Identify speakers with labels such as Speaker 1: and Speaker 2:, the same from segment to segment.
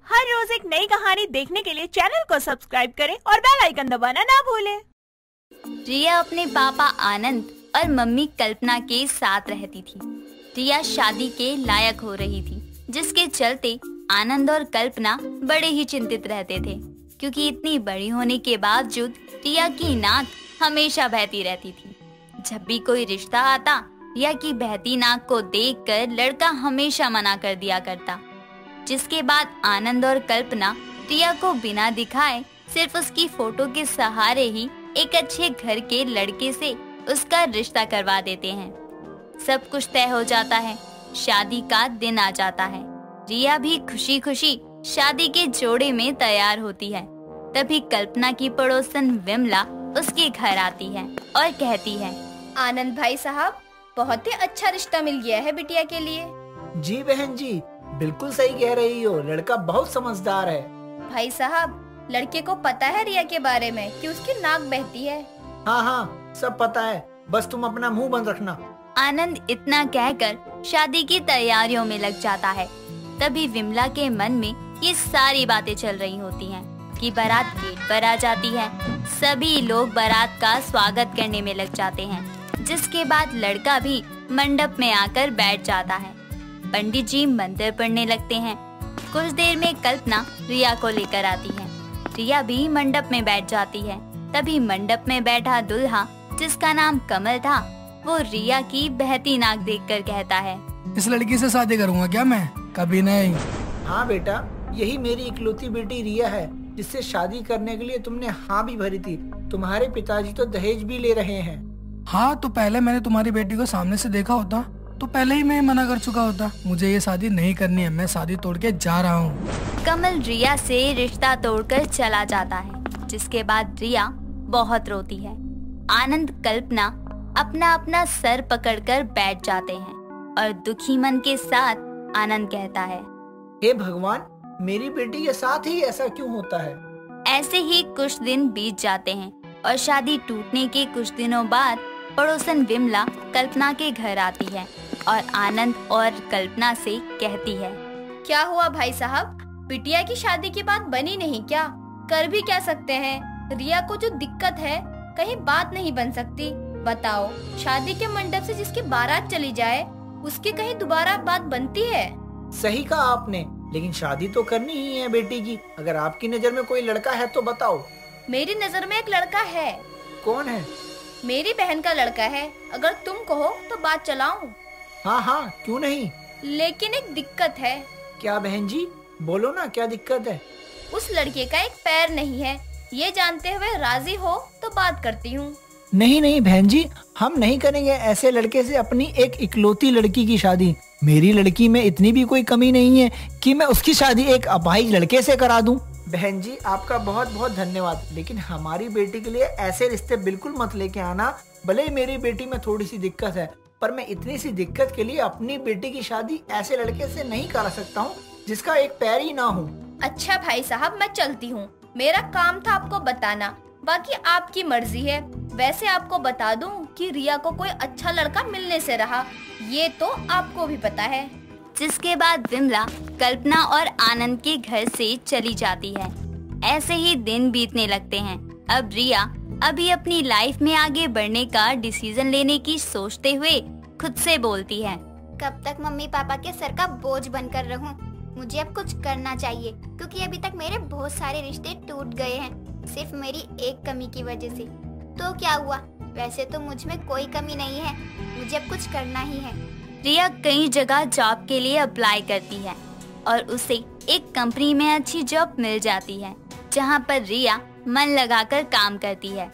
Speaker 1: हर रोज एक नई कहानी देखने के लिए चैनल को सब्सक्राइब करें और बेल आइकन दबाना ना भूलें।
Speaker 2: रिया अपने पापा आनंद और मम्मी कल्पना के साथ रहती थी। रिया शादी के लायक हो रही थी, जिसके चलते आनंद और कल्पना बड़े ही चिंतित रहते थे, क्योंकि इतनी बड़ी होने के बावजूद रिया की नाक हमेशा बहती रहती थी। जब भी कोई रिश्ता आता, रिया की बहती नाक को देखकर लड़का हमेशा मना कर दिया करता, जिसके बाद आनंद और कल्पना रिया को बिना दिखाए सिर्फ उसकी फोटो के सहारे ही एक अच्छे घर के लड़के से उसका रिश्ता करवा देते हैं। सब कुछ तय हो जाता है, शादी का दिन आ जाता है। रिया भी खुशी खुशी शादी के जोड़े में तैयार होती है। तभी कल्पना की पड़ोसन विमला उसके घर आती है और कहती है,
Speaker 3: आनंद भाई साहब, बहुत ही अच्छा रिश्ता मिल गया है बिटिया के लिए।
Speaker 4: जी बहन जी, बिल्कुल सही कह रही हो, लड़का बहुत समझदार है।
Speaker 3: भाई साहब, लड़के को पता है रिया के बारे में कि उसकी नाक बहती है।
Speaker 4: हाँ हाँ, सब पता है, बस तुम अपना मुंह बंद रखना।
Speaker 2: आनंद इतना कहकर शादी की तैयारियों में लग जाता है। तभी विमला के मन में ये सारी बातें चल रही होती हैं कि बारात गेट पर आ जाती है। सभी लोग बारात का स्वागत करने में लग जाते हैं, जिसके बाद लड़का भी मंडप में आकर बैठ जाता है। पंडित जी मंत्र पढ़ने लगते हैं। कुछ देर में कल्पना रिया को लेकर आती है। रिया भी मंडप में बैठ जाती है। तभी मंडप में बैठा दूल्हा, जिसका नाम कमल था, वो रिया की बहती नाक देखकर कहता है,
Speaker 5: इस लड़की से शादी करूंगा क्या मैं? कभी नहीं।
Speaker 4: हाँ बेटा, यही मेरी इकलौती बेटी रिया है, जिससे शादी करने के लिए तुमने हाँ भी भरी थी। तुम्हारे पिताजी तो दहेज भी ले रहे हैं।
Speaker 5: हाँ, तो पहले मैंने तुम्हारी बेटी को सामने से देखा होता तो पहले ही मैं मना कर चुका होता। मुझे ये शादी नहीं करनी है, मैं शादी तोड़ के जा रहा हूँ।
Speaker 2: कमल रिया से रिश्ता तोड़कर चला जाता है, जिसके बाद रिया बहुत रोती है। आनंद कल्पना अपना अपना सर पकड़कर बैठ जाते हैं और दुखी मन के साथ आनंद कहता है,
Speaker 4: हे भगवान, मेरी बेटी के साथ ही ऐसा क्यों होता है?
Speaker 2: ऐसे ही कुछ दिन बीत जाते हैं और शादी टूटने के कुछ दिनों बाद पड़ोसन विमला कल्पना के घर आती है और आनंद और कल्पना से कहती है,
Speaker 3: क्या हुआ भाई साहब, बिटिया की शादी की बात बनी नहीं क्या? कर भी क्या सकते हैं? रिया को जो दिक्कत है, कहीं बात नहीं बन सकती? बताओ, शादी के मंडप से जिसकी बारात चली जाए, उसकी कहीं दोबारा बात बनती है?
Speaker 4: सही कहा आपने, लेकिन शादी तो करनी ही है बेटी की। अगर आपकी नजर में कोई लड़का है तो बताओ।
Speaker 3: मेरी नजर में एक लड़का है।
Speaker 4: कौन है?
Speaker 3: मेरी बहन का लड़का है। अगर तुम कहो तो बात चलाऊं।
Speaker 4: हाँ हाँ, क्यों नहीं।
Speaker 3: लेकिन एक दिक्कत है।
Speaker 4: क्या बहन जी, बोलो ना, क्या दिक्कत है?
Speaker 3: उस लड़के का एक पैर नहीं है। ये जानते हुए राजी हो तो बात करती हूँ।
Speaker 4: नहीं नहीं बहन जी, हम नहीं करेंगे ऐसे लड़के से अपनी एक इकलौती लड़की की शादी। मेरी लड़की में इतनी भी कोई कमी नहीं है कि मैं उसकी शादी एक अपाहिज लड़के से करा दूं। बहन जी, आपका बहुत बहुत धन्यवाद, लेकिन हमारी बेटी के लिए ऐसे रिश्ते बिल्कुल मत लेके आना। भले ही मेरी बेटी में थोड़ी सी दिक्कत है, पर मैं इतनी सी दिक्कत के लिए अपनी बेटी की शादी ऐसे लड़के से नहीं करा सकता हूँ जिसका एक पैर ही ना हो।
Speaker 3: अच्छा भाई साहब, मैं चलती हूँ। मेरा काम था आपको बताना, बाकी आपकी मर्जी है। वैसे आपको बता दूं कि रिया को कोई अच्छा लड़का मिलने से रहा, ये तो आपको भी पता है।
Speaker 2: जिसके बाद विमला कल्पना और आनंद के घर से चली जाती है। ऐसे ही दिन बीतने लगते हैं। अब रिया अभी अपनी लाइफ में आगे बढ़ने का डिसीजन लेने की सोचते हुए खुद से बोलती है,
Speaker 6: कब तक मम्मी पापा के सर का बोझ बनकर रहूं? मुझे अब कुछ करना चाहिए, क्योंकि अभी तक मेरे बहुत सारे रिश्ते टूट गए हैं, सिर्फ मेरी एक कमी की वजह से। तो क्या हुआ, वैसे तो मुझ में कोई कमी नहीं है, मुझे अब कुछ करना ही है।
Speaker 2: रिया कई जगह जॉब के लिए अप्लाई करती है और उसे एक कंपनी में अच्छी जॉब मिल जाती है, जहां पर रिया मन लगाकर काम करती है।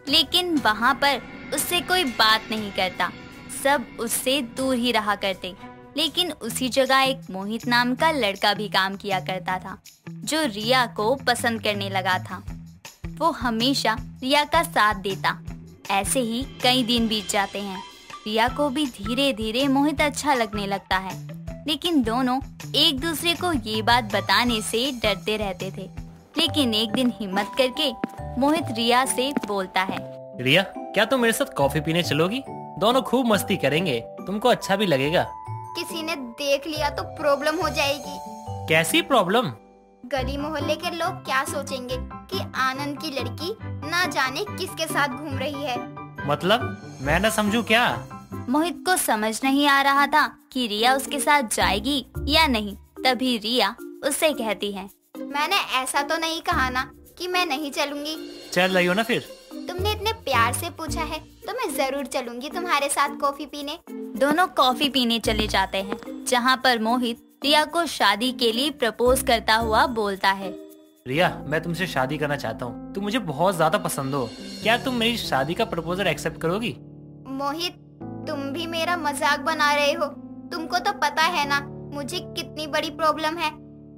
Speaker 2: लेकिन वहां पर उससे कोई बात नहीं करता, सब उससे दूर ही रहा करते। लेकिन उसी जगह एक मोहित नाम का लड़का भी काम किया करता था, जो रिया को पसंद करने लगा था। वो हमेशा रिया का साथ देता। ऐसे ही कई दिन बीत जाते हैं। रिया को भी धीरे धीरे मोहित अच्छा लगने लगता है, लेकिन दोनों एक दूसरे को ये बात बताने से डरते रहते थे। लेकिन एक दिन हिम्मत करके मोहित रिया से बोलता है,
Speaker 7: रिया, क्या तुम मेरे साथ कॉफी पीने चलोगी? दोनों खूब मस्ती करेंगे, तुमको अच्छा भी लगेगा।
Speaker 6: किसी ने देख लिया तो प्रॉब्लम हो जाएगी।
Speaker 7: कैसी प्रॉब्लम?
Speaker 6: गली मोहल्ले के लोग क्या सोचेंगे कि आनंद की लड़की ना जाने किसके साथ घूम रही है।
Speaker 7: मतलब मैं ना समझूं क्या?
Speaker 2: मोहित को समझ नहीं आ रहा था कि रिया उसके साथ जाएगी या नहीं। तभी रिया उससे कहती है,
Speaker 6: मैंने ऐसा तो नहीं कहा ना कि मैं नहीं चलूंगी।
Speaker 7: चल रही हो ना फिर?
Speaker 6: तुमने इतने प्यार से पूछा है तो मैं जरूर चलूंगी तुम्हारे साथ कॉफी पीने।
Speaker 2: दोनों कॉफी पीने चले जाते हैं, जहाँ पर मोहित रिया को शादी के लिए प्रपोज करता हुआ बोलता है।
Speaker 7: रिया, मैं तुमसे शादी करना चाहता हूँ। तुम मुझे बहुत ज्यादा पसंद हो। क्या तुम मेरी शादी का प्रपोजल एक्सेप्ट करोगी?
Speaker 6: मोहित, तुम भी मेरा मजाक बना रहे हो। तुमको तो पता है ना मुझे कितनी बड़ी प्रॉब्लम है।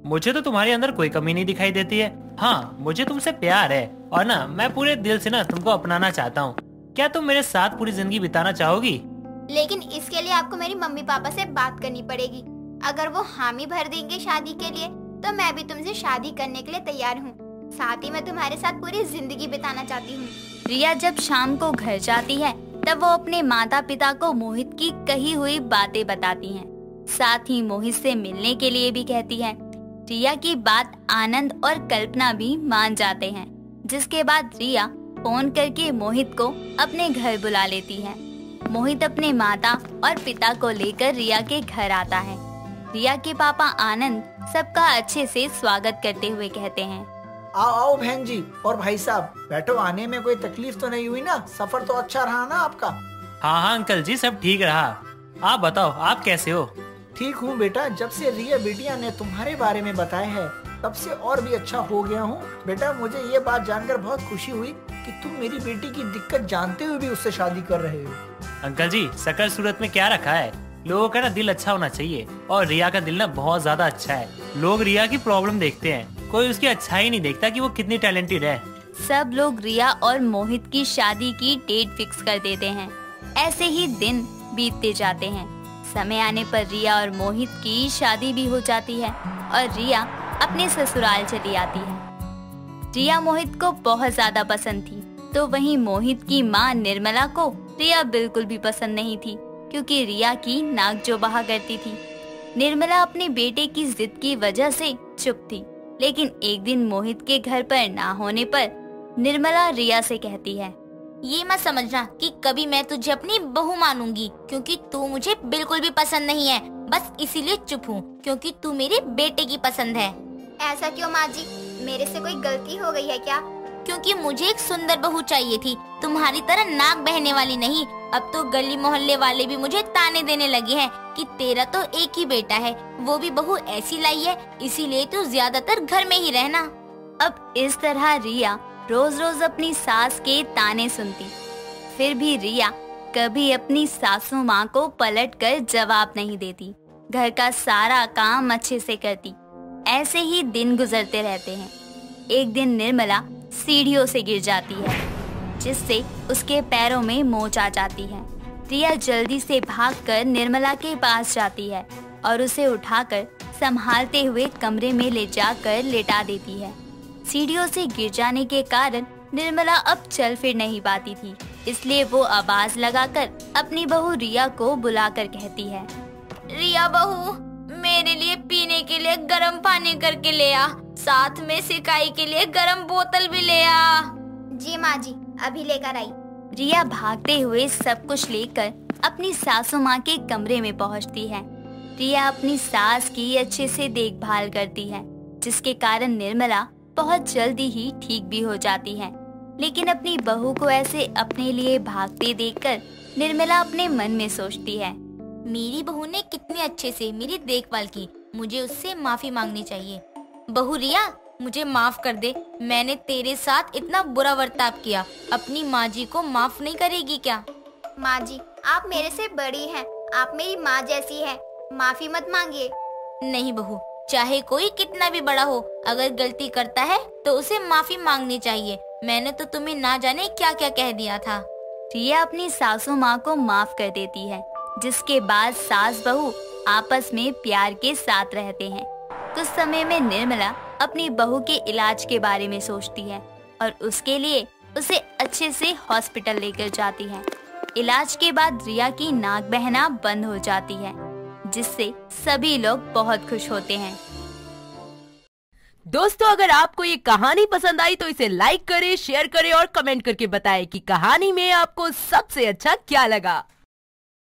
Speaker 7: मुझे तो तुम्हारे अंदर कोई कमी नहीं दिखाई देती है। हाँ, मुझे तुमसे प्यार है और ना मैं पूरे दिल से ना तुमको अपनाना चाहता हूँ। क्या तुम मेरे साथ पूरी जिंदगी बिताना चाहोगी?
Speaker 6: लेकिन इसके लिए आपको मेरी मम्मी पापा से बात करनी पड़ेगी। अगर वो हामी भर देंगे शादी के लिए तो मैं भी तुमसे शादी करने के लिए तैयार हूँ। साथ ही मैं तुम्हारे साथ पूरी जिंदगी बिताना चाहती हूँ।
Speaker 2: रिया जब शाम को घर जाती है तब वो अपने माता पिता को मोहित की कही हुई बातें बताती हैं। साथ ही मोहित से मिलने के लिए भी कहती है। रिया की बात आनंद और कल्पना भी मान जाते हैं, जिसके बाद रिया फोन करके मोहित को अपने घर बुला लेती है। मोहित अपने माता और पिता को लेकर रिया के घर आता है। रिया के पापा आनंद सबका अच्छे से स्वागत करते हुए कहते हैं,
Speaker 4: आओ आओ बहन जी और भाई साहब, बैठो। आने में कोई तकलीफ तो नहीं हुई ना? सफर तो अच्छा रहा ना आपका?
Speaker 7: हाँ अंकल जी, सब ठीक रहा। आप बताओ, आप कैसे हो?
Speaker 4: ठीक हूँ बेटा। जब से रिया बिटिया ने तुम्हारे बारे में बताया है तब से और भी अच्छा हो गया हूँ। बेटा, मुझे ये बात जानकर बहुत खुशी हुई कि तुम मेरी बेटी की दिक्कत जानते हुए भी उससे शादी कर रहे हो।
Speaker 7: अंकल जी, शक्ल सूरत में क्या रखा है? लोगों का ना दिल अच्छा होना चाहिए और रिया का दिल ना बहुत ज्यादा अच्छा है। लोग रिया की प्रॉब्लम देखते हैं, कोई उसकी अच्छाई नहीं देखता कि वो कितनी टैलेंटेड है।
Speaker 2: सब लोग रिया और मोहित की शादी की डेट फिक्स कर देते हैं। ऐसे ही दिन बीतते जाते हैं। समय आने पर रिया और मोहित की शादी भी हो जाती है और रिया अपने ससुराल चली आती है। रिया मोहित को बहुत ज्यादा पसंद थी, तो वहीं मोहित की माँ निर्मला को रिया बिल्कुल भी पसंद नहीं थी, क्योंकि रिया की नाक जो बहा करती थी। निर्मला अपने बेटे की जिद की वजह से चुप थी, लेकिन एक दिन मोहित के घर पर ना होने पर निर्मला रिया से कहती है,
Speaker 3: ये मत समझना कि कभी मैं तुझे अपनी बहू मानूंगी, क्योंकि तू मुझे बिल्कुल भी पसंद नहीं है। बस इसीलिए चुप हूँ क्योंकि तू मेरे बेटे की पसंद है।
Speaker 6: ऐसा क्यों माँ जी? मेरे से कोई गलती हो गई है क्या?
Speaker 3: क्योंकि मुझे एक सुंदर बहू चाहिए थी, तुम्हारी तरह नाक बहने वाली नहीं। अब तो गली मोहल्ले वाले भी मुझे ताने देने लगे हैं कि तेरा तो एक ही बेटा है, वो भी बहू ऐसी लाई है, इसीलिए तू ज्यादातर घर में ही रहना।
Speaker 2: अब इस तरह रिया रोज रोज अपनी सास के ताने सुनती। फिर भी रिया कभी अपनी सासू माँ को पलट कर जवाब नहीं देती। घर का सारा काम अच्छे से करती। ऐसे ही दिन गुजरते रहते हैं। एक दिन निर्मला सीढ़ियों से गिर जाती है, जिससे उसके पैरों में मोच आ जाती है। रिया जल्दी से भागकर निर्मला के पास जाती है और उसे उठाकर संभालते हुए कमरे में ले जाकर लेटा देती है। सीढ़ियों से गिर जाने के कारण निर्मला अब चल फिर नहीं पाती थी, इसलिए वो आवाज लगाकर अपनी बहू रिया को बुलाकर कहती है,
Speaker 3: रिया बहू, मेरे लिए पीने के लिए गर्म पानी करके ले आ, साथ में सिकाई के लिए गर्म बोतल भी ले आ।
Speaker 6: जी माँ जी, अभी लेकर आई।
Speaker 2: रिया भागते हुए सब कुछ लेकर अपनी सासू माँ के कमरे में पहुँचती है। रिया अपनी सास की अच्छे से देखभाल करती है, जिसके कारण निर्मला बहुत जल्दी ही ठीक भी हो जाती है। लेकिन अपनी बहू को ऐसे अपने लिए भागते देखकर निर्मला अपने मन में सोचती है,
Speaker 3: मेरी बहू ने कितने अच्छे से मेरी देखभाल की, मुझे उससे माफी मांगनी चाहिए। बहू रिया, मुझे माफ कर दे, मैंने तेरे साथ इतना बुरा बर्ताव किया। अपनी माँ जी को माफ नहीं करेगी क्या?
Speaker 6: माँ जी, आप मेरे से बड़ी हैं, आप मेरी माँ जैसी हैं, माफी मत मांगिए।
Speaker 3: नहीं बहू, चाहे कोई कितना भी बड़ा हो, अगर गलती करता है तो उसे माफी मांगनी चाहिए। मैंने तो तुम्हें ना जाने क्या क्या कह दिया था।
Speaker 2: रिया अपनी सासू माँ को माफ कर देती है, जिसके बाद सास बहू आपस में प्यार के साथ रहते हैं। कुछ समय में निर्मला अपनी बहू के इलाज के बारे में सोचती है और उसके लिए उसे अच्छे से हॉस्पिटल लेकर जाती है। इलाज के बाद रिया की नाक बहना बंद हो जाती है, जिससे सभी लोग बहुत खुश होते हैं।
Speaker 8: दोस्तों अगर आपको ये कहानी पसंद आई तो इसे लाइक करें, शेयर करें और कमेंट करके बताएं कि कहानी में आपको सबसे अच्छा क्या लगा।